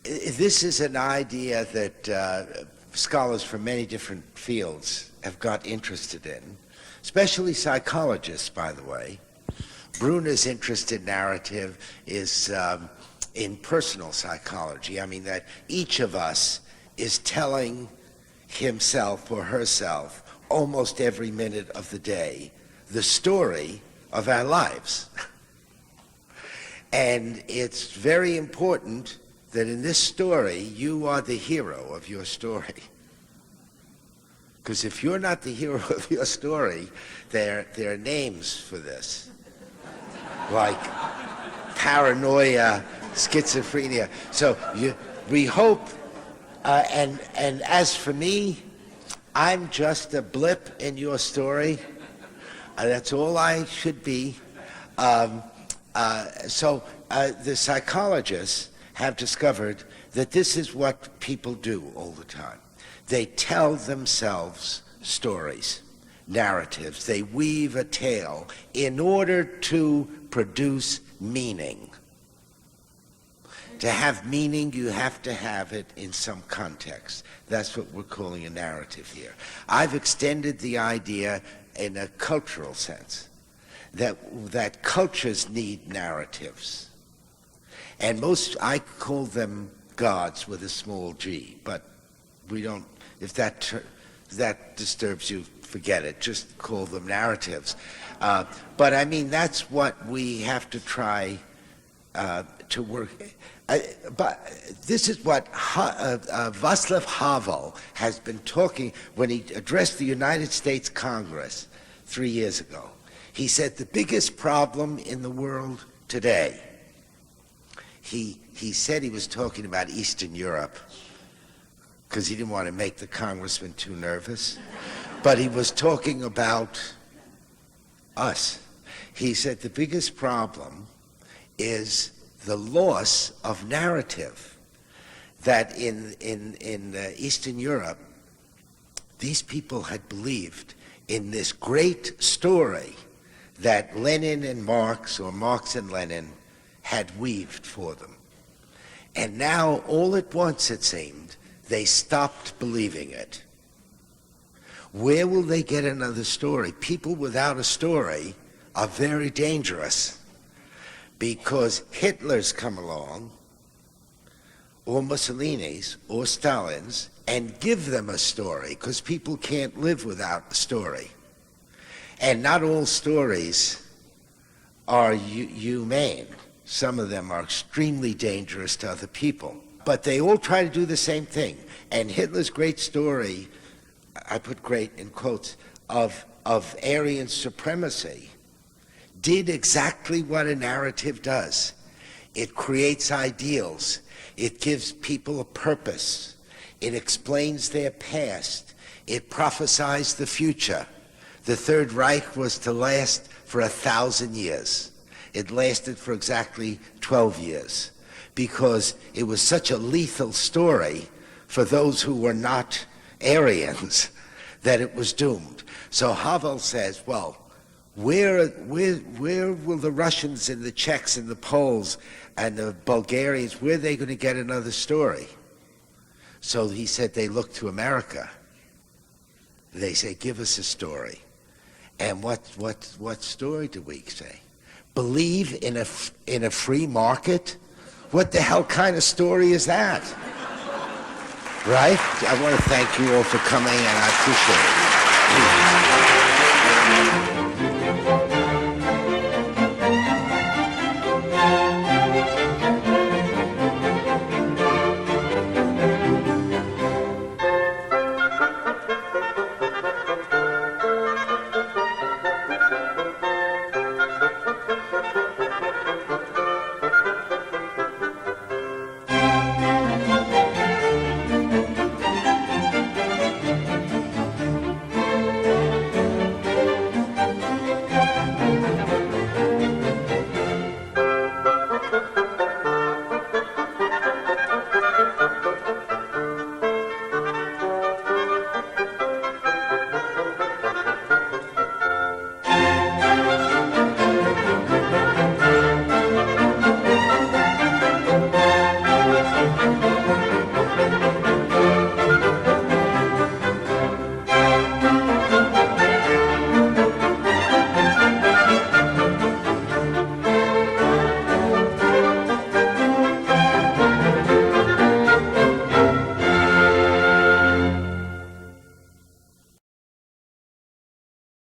This is an idea that scholars from many different fields have got interested in, especially psychologists, by the way. Bruner's interest in narrative is in personal psychology. I mean, that each of us is telling himself or herself almost every minute of the day the story of our lives. And it's very important that in this story, you are the hero of your story. Because if you're not the hero of your story, there are names for this, like paranoia, schizophrenia. So we hope, and as for me, I'm just a blip in your story. That's all I should be. So the psychologists have discovered that this is what people do all the time. They tell themselves stories, narratives. They weave a tale in order to produce meaning. To have meaning, you have to have it in some context. That's what we're calling a narrative here. I've extended the idea in a cultural sense, that cultures need narratives. And I call them gods with a small g, but we don't, if that disturbs you, forget it, just call them narratives. But I mean, that's what we have to try to work. But this is what Václav Havel has been talking when he addressed the United States Congress 3 years ago. He said the biggest problem in the world today, he said he was talking about Eastern Europe because he didn't want to make the congressman too nervous, but he was talking about us. He said the biggest problem is the loss of narrative, that in Eastern Europe, these people had believed in this great story that Lenin and Marx, or Marx and Lenin, had weaved for them. And now, all at once, it seemed, they stopped believing it. Where will they get another story? People without a story are very dangerous, because Hitler's come along, or Mussolini's, or Stalin's, and give them a story, because people can't live without a story. And not all stories are humane. Some of them are extremely dangerous to other people. But they all try to do the same thing. And Hitler's great story, I put great in quotes, of Aryan supremacy, did exactly what a narrative does. It creates ideals. It gives people a purpose. It explains their past. It prophesies the future. The Third Reich was to last for 1,000 years. It lasted for exactly 12 years because it was such a lethal story for those who were not Aryans that it was doomed. So Havel says, well, where will the Russians and the Czechs and the Poles and the Bulgarians, where are they going to get another story? So he said they look to America. They say, give us a story. And what story do we say? Believe in a free market? What the hell kind of story is that? Right? I want to thank you all for coming, and I appreciate it.